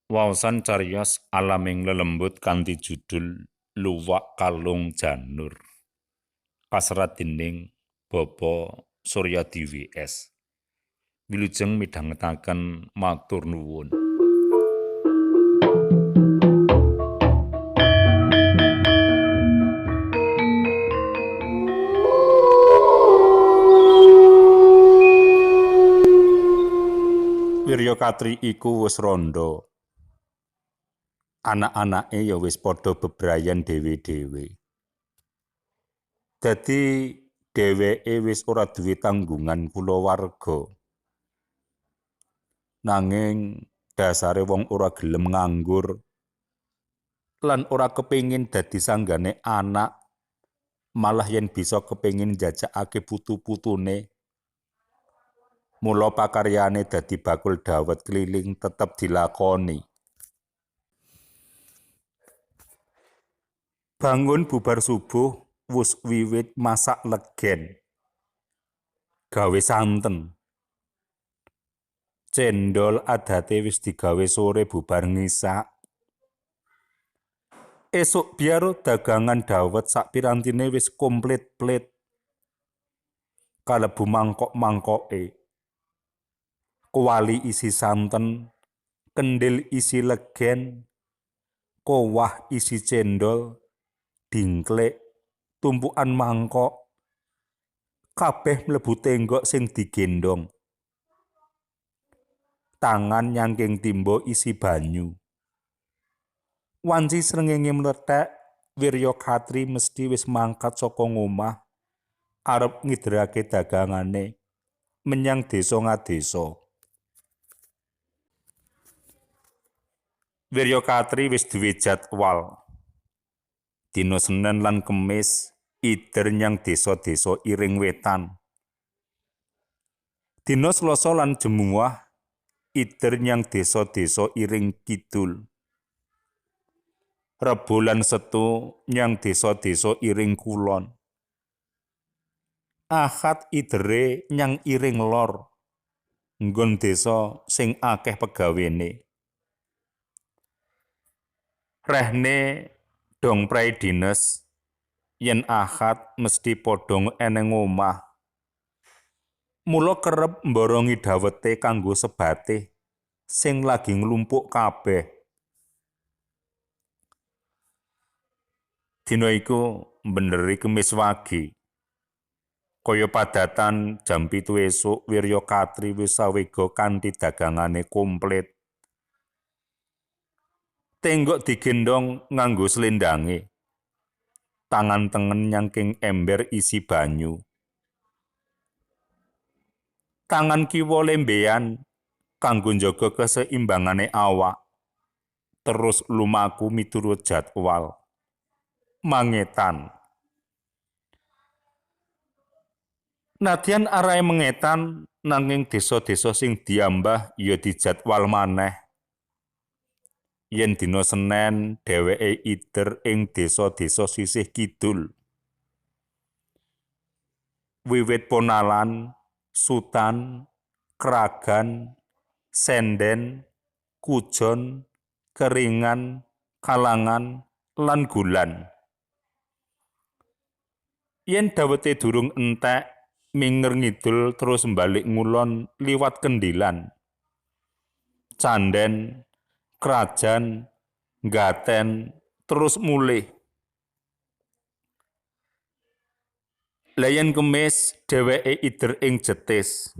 Waosan cariyos alaming lelembut kanthi judul Luwak Kalung Janur. Kaserat dening Bapa Suryadi WS. Wilujeng midhangetaken matur nuwun. Wirya Katri iku wis randha. Anak-anake ya wis padha bebrayan dhewe-dhewe. Dadi dheweke wis ora duwe tanggungan kulawarga. Nanging dasare wong ora gelem nganggur lan ora kepingin dadi sanggane anak, malah yen bisa kepingin njajakake putu-putune. Mula pakaryane dadi bakul dawet keliling tetep dilakoni. Bangun bubar subuh wus wiwit masak legen. Gawe santen. Cendol adate wis digawe sore bubar ngisak. Esuk biar dagangan dawet sak pirantine wis komplit plit. Kalebu mangkok-mangkoke. Kuali isi santen, kendil isi legen, kowah isi cendol, dingklek, tumpukan mangkok, kabeh mlebu tenggok sing digendong. Tangan nyangking timbo isi banyu. Wanci srengenge mlethek, Wirya Katri mesti wis mangkat saka ngomah arep ngiderake dagangane menyang desa ngadesa. Wirya Katri wis duwe jadwal. Dina Senin lan Kemis ider nyang desa-desa Iring Wetan. Dina Selasa lan Jemuah ider nyang desa-desa Iring Kidul. Rebo lan Setu nyang desa-desa Iring Kulon. Ahad idere nyang Iring Lor, nggon desa sing akeh pegawene. Rehne dong prai dines, yen Ahad mesti podong eneng omah. Mula kerep mborongi dawete kanggo sebate sing lagi nglumpuk kabeh. Dina iku mbeneri Kemis wagi. Kaya padatan jam 7 esuk Wirya Katri wis sawega kanthi dagangane komplit. Tenggok digendong nganggo slendange. Tangan tengen nyangking ember isi banyu. Tangan kiwa lembean kanggo njaga keseimbangane awak. Terus lumaku miturut jadwal. Mangetan. Nadyan arahe mengetan nanging desa-desa sing diambah ya dijadwal maneh. Yen dina Senen dheweke ider ing desa-desa sisih kidul. Wiwit Ponalan, Sutan, Kragan, Senden, Kujon, Keringan, Kalangan, lan Gulan. Yen dawete durung entek, minger ngidul terus balik ngulon liwat Kendilan. Canden, Krajan, Gaten, terus mulih. Layan Kemis dheweke ider ing Jetis,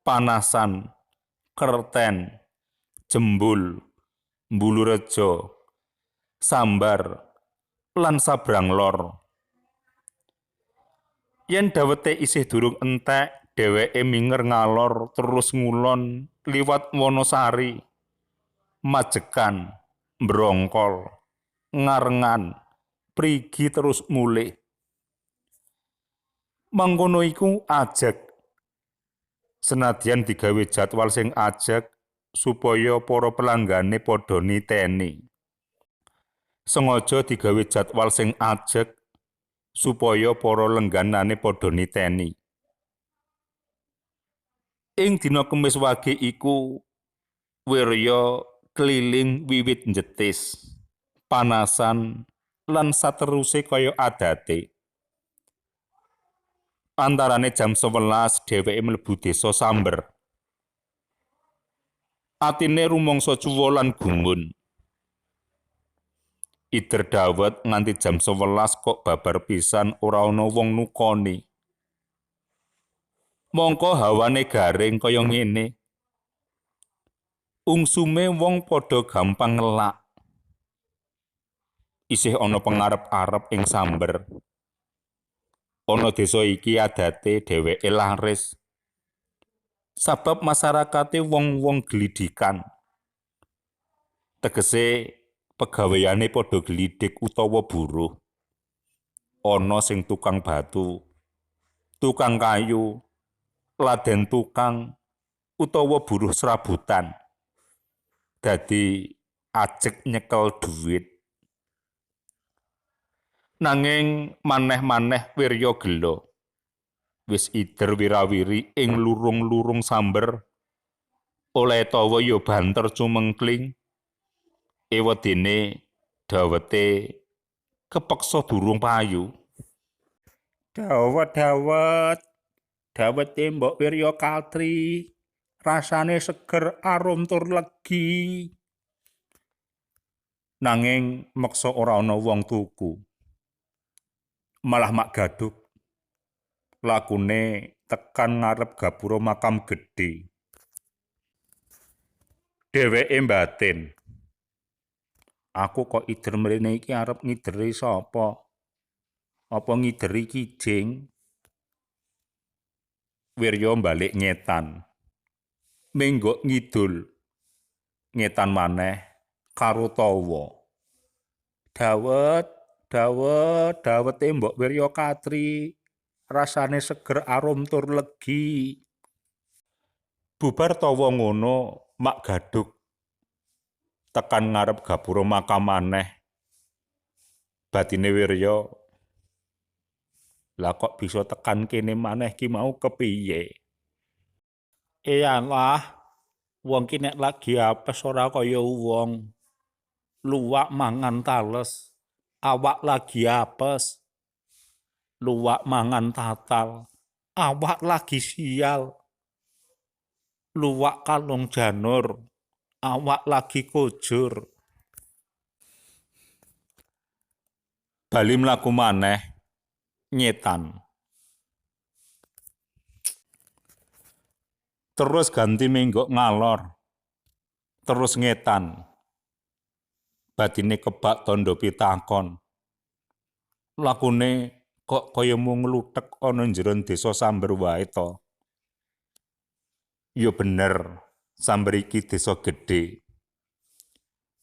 Panasan, Kerten, Jembul, Mbulurejo, Sambar, lan Sabrang Lor. Yen dawete isih durung entek, dheweke minger ngalor terus ngulon liwat Wonosari, Majekan, Brongkol, Ngarengan, Prigi terus mulih. Mangkono iku ajeg. Senadyan digawe jadwal sing ajeg supaya para pelanggane padha niteni. Sengaja digawe jadwal sing ajeg supaya para lengganane padha niteni. Ing dina Kemis wage iku Wirya Keliling wiwit njetis, panasan lan sateruse kaya adate. Antarane jam 11 dheweke mlebu desa Samber. Atine rumangsa cuwa lan gumun. Ider dawet nganti jam 11 kok babar pisan ora ana wong nukoni. Mongko hawane garing kaya ngene. Ungsume wong padha gampang ngelak. Isih ana pengarep-arep ing Samber. Ana desa iki adate dheweke laris. Sabab masyarakate wong-wong gelidikan. Tegese pegaweane padha gelidik utawa buruh. Ana sing tukang batu, tukang kayu, laden tukang, utawa buruh serabutan. Dadi ajeg nyekel dhuwit. Nanging maneh-maneh wirya gela. Wis ider wirawiri ing lurung-lurung Samber. Oleh tawa ya banter cumengkling. Ewadene dawete kepeksa durung payu. Dawet, dawete Mbok Wirya Katri. Rasane seger, arum tur legi. Nanging meksa ora ana wong tuku. Malah mak gaduk. Lakune tekan ngarep gapura makam gedhe. Dheweke batin. Aku kok ider mrene iki arep ngideri sapa? Apa ngideri kijing? Wirya balik ngetan. Menggok ngidul. Ngetan maneh karo tawa. Dawete Mbok Wirya Katri. Rasane seger, arum tur legi. Bubar tawa ngono, mak gaduk. Tekan ngarep gapura makam maneh. Batine Wirya, lah kok bisa tekan kene maneh ki mau kepiye? Iyalah, wong ki nek lagi apes ora kaya wong. Luwak mangan tales, awak lagi apes. Luwak mangan tatal, awak lagi sial. Luwak kalung janur, awak lagi kujur. Bali mlaku maneh, nyetan. Terus ganti menggok ngalor. Terus ngetan. Batine kebak tondo pitakon. Lakune kok kaya mung ngluthek ana njeron desa Samber wae to. Ya bener, Samber iki desa gedhe.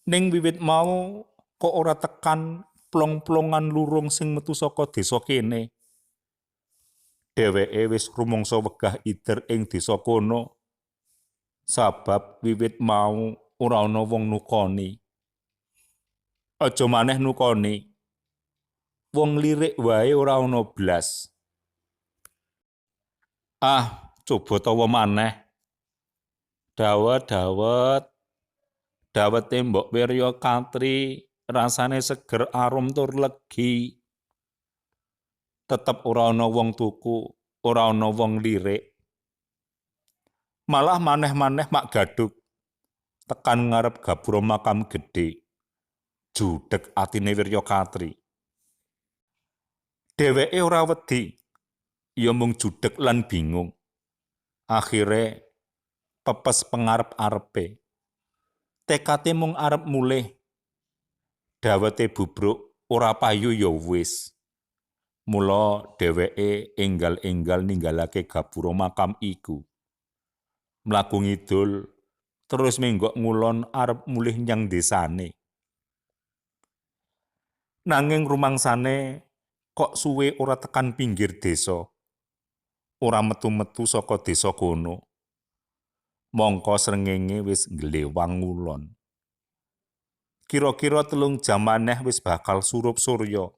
Ning wiwit mau kok ora tekan plong-plongan lurung sing metu saka desa kene. Dheweke wis rumangsa wegah ider ing desa kono. Sabab wiwit mau ora ana wong nukoni. Aja maneh nukoni. Wong lirik wae ora ana blas. Coba tawa maneh. Dawete Mbok Wirya Katri, rasane seger, arum tur legi. Tetep ora ana wong tuku, ora ana wong lirik. Malah maneh-maneh mak gaduk. Tekan ngarep gapura makam gedhe. Judeg atine Wirya Katri. Dheweke ora wedi, ya mung judeg lan bingung. Akhire pepes pengarep-arepe. Tekate mung arep mulih. Dawete bubruk ora payu ya wis. Mula dheweke enggal-enggal ninggalake gapura makam iku. Mlaku ngidul terus menggok ngulon arep mulih nyang desane. Nanging rumangsane kok suwe ora tekan pinggir desa. Ora metu-metu saka desa kono. Mongko srengenge wis nglewang ngulon. Kira-kira 3 jam maneh wis bakal surup surya.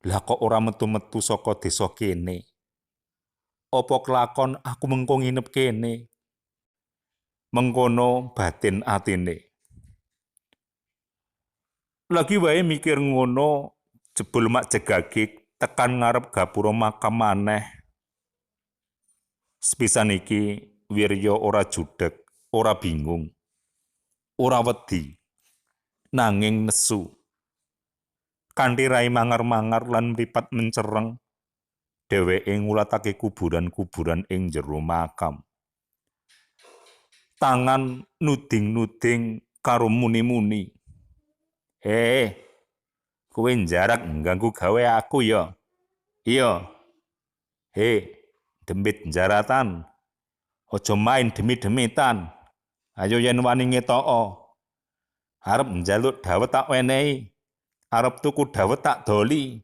Lah kok ora metu-metu saka desa kene? Apa kelakon aku mengko nginep kene? mengkono batin atine. Lagi wae mikir ngono, jebul mak jegagik tekan ngarep gapura makam maneh. Sepisan iki Wirya ora judeg, ora bingung, ora wedi, nanging nesu. Kanthi rai mangar-mangar lan mripat mencereng, dheweke ngulatake kuburan-kuburan ing jero makam. Tangan nuding-nuding karo muni-muni. Kowe njarak ngganggu gawe aku ya? Iya. Demit jaratan. Aja main demit-demitan. Ayo yen wani ngetoko. Arep njaluk dawet tak wenehi. Arep tuku dawet tak doli.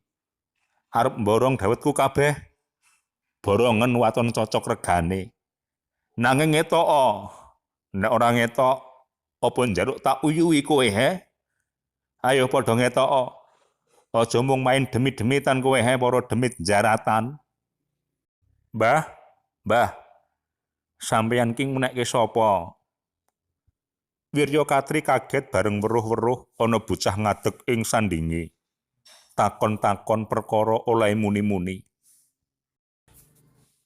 Arep mborong dawetku kabeh. Borongen waton cocok regane. Nanging ngetoko. Nek ora ngetok, apa njaluk tak uyuhi kowe Ayo padha ngetoko. Aja mung main demit-demitan kowe para demit jaratan. Mbah, sampeyan ki menekke sapa? Wirya Katri kaget bareng weruh-weruh ana bocah ngadeg ing sandinge. Takon-takon perkara oleh muni-muni.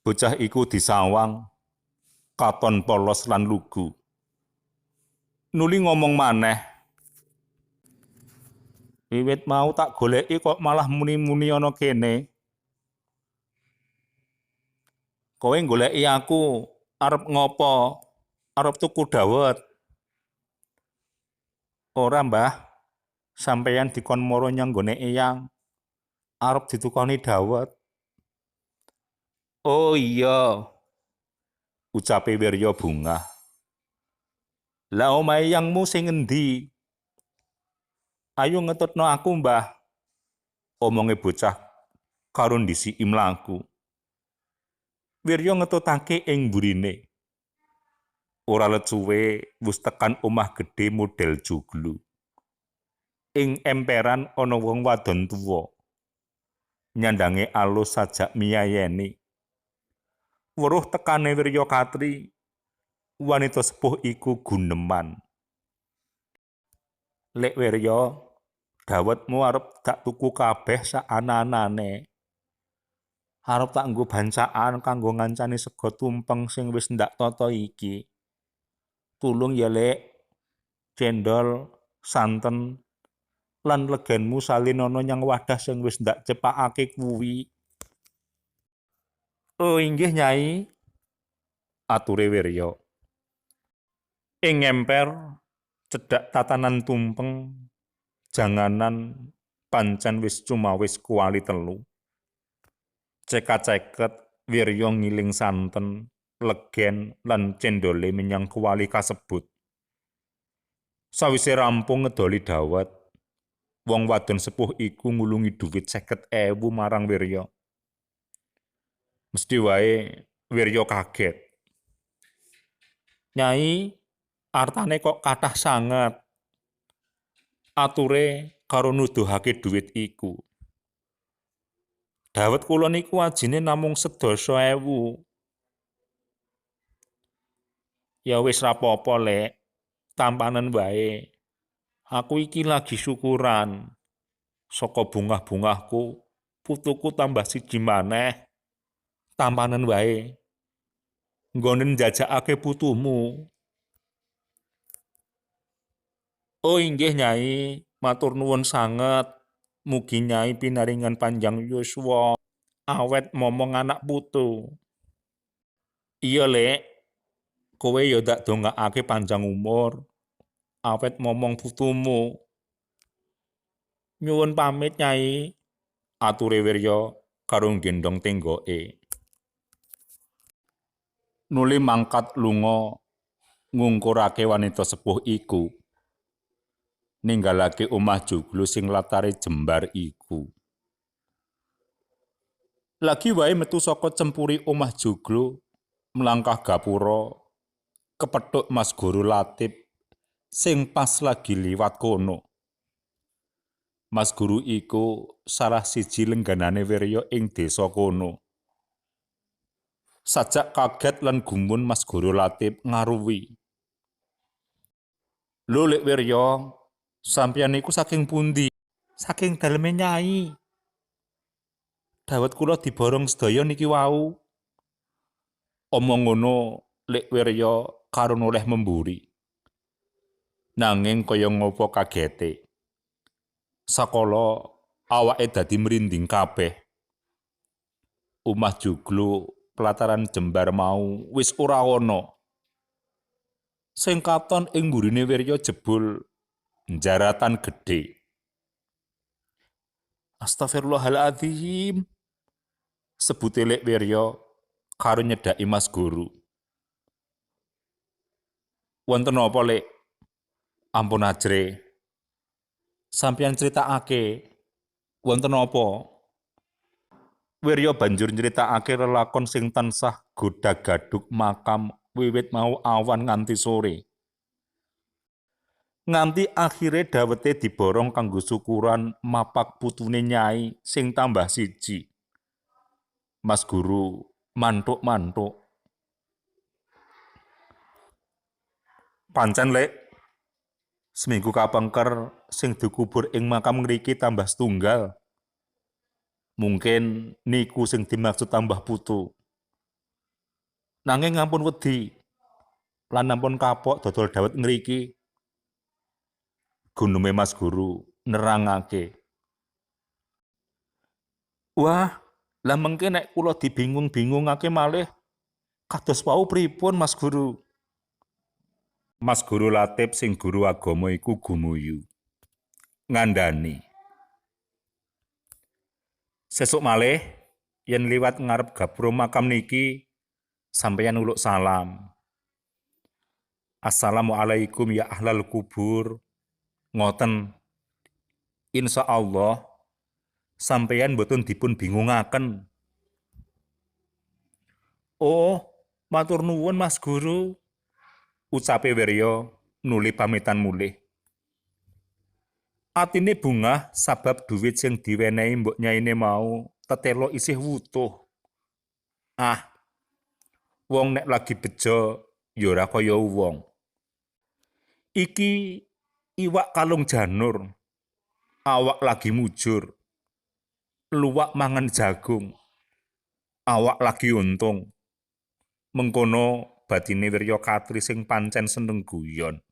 Bocah iku disawang, katon polos lan lugu. Nuli ngomong maneh. Wiwit mau tak goleki kok malah muni-muni ana kene. Kowe goleki aku, arep ngopo? Arep tuku dawet. Ora, Mbah. Sampeyan dikon mara nyanggone eyang. Arep ditukoni dawet. Oh iya. Ucape Wirya bungah. Lah omahe eyangmu sing endi? Ayo ngetutno aku, Mbah. Omonge bocah karo ndisiki mlaku. Wirya ngetutake ing mburine. Ora let suwe wis tekan omah gedhe model joglo. Ing emperan ana wong wadon tuwa. Nyandange alus sajak miyayeni. Weruh tekane Wirya Katri, wanita sepuh iku guneman. Lek Wirya, dawetmu arep tak tuku kabeh sak ana-anane. Arep tak nggo bancaan kanggo ngancani sega tumpeng sing wis ndak tata iki. Tulung ya, Lek. Cendol, santen, lan legenmu salinono nyang wadah sing wis ndak cepakake kuwi. Oh inggih, Nyai. Ature Wirya. Ing emper, cedhak tatanan tumpeng, janganan pancen wis cumawis kuali 3. Ceket-ceket Wirya ngiling santen, legen, lan cendole menyang kuali kasebut. Sawise rampung ngedoli dawet, wong wadon sepuh iku ngulungi dhuwit 50.000 marang Wirya. Mesti wae Wirya kaget. Nyai, artane kok kathah sanget. Ature karo nuduhake dhuwit iku. Dawet kula niku ajine namung 10.000. Ya wis rapopo, Lek. Tampanen wae. Aku iki lagi syukuran. Saka bungah-bungahku, putuku tambah 1 maneh. Tampanen wae. Nggone njajakake putumu. Oh inggih, Nyai. Matur nuwun sanget. Mugi Nyai pinaringan panjang yuswa. Awet momong anak putu. Iya, Lek. Kowe ya dak dongakake panjang umur. Awet momong putumu. Nyuwun pamit, Nyai. Ature Wirya karo nggendong tenggoke. Nuli mangkat lunga ngungkurake wanita sepuh iku. Ninggalake omah joglo sing latare jembar iku. Lagi wae metu saka cempuri omah joglo, mlangkah gapura, kepethuk Mas Guru Latip sing pas lagi liwat kono. Mas Guru iku salah siji lengganane Wirya ing desa kono. Sajak kaget lan gumun Mas Guru Latip ngaruwi. Lho Lek Wirya, sampeyan niku saking pundi? Saking daleme Nyai. Dawet kula diborong sedaya niki wau. Omong ngono Lek Wirya karo noleh memburi. Nanging kaya ngopo kagete. Sakala awake dadi merinding kabeh. Umah juglu pelataran jembar mau wis ora ana. Sing katon ing mburine Wirya jebul njaratan gedhe. Astagfirullahaladzim. Sebute Lek Wirya karo nyedhaki Mas Guru. Wonten apa, Lek? Ampun ajre. Sampeyan critakake. Wonten apa? Wirya banjur nyritakake lelakon sing tansah godag-gadhug makam wiwit mau awan nganti sore. Nganti akhire dawete diborong kanggo syukuran mapak putune Nyai sing tambah siji. Mas Guru mantuk-mantuk. Pancen Lek, seminggu kapengker sing dikubur ing makam ngriki tambah setunggal. Mungkin niku sing dimaksud tambah putu. Nanging ampun wedi, lan ampun kapok dodol dawet ngriki. Gunume Mas Guru nerangake. Wah, lah mengke nek kula dibingung-bingungake malih kados wau pripun Mas Guru? Mas Guru Latip sing guru agama iku gumuyu. Ngandani. Sesuk malih yen liwat ngarep gapura makam niki sampeyan uluk salam. Assalamualaikum ya ahlal kubur. Ngoten. Insya Allah sampeyan boten dipun bingungaken. Oh, matur nuwun Mas Guru. Ucape Wirya nuli pamitan mulih. Atine bungah sabab duwit sing diwenehi mbok nyaine mau tetelo isih wutuh. Ah, wong nek lagi bejo ya ora kaya wong. Iki iwak kalung janur. Awak lagi mujur. Luwak mangan jagung. Awak lagi untung. Mengkono batine Wirya Katri sing pancen seneng guyon.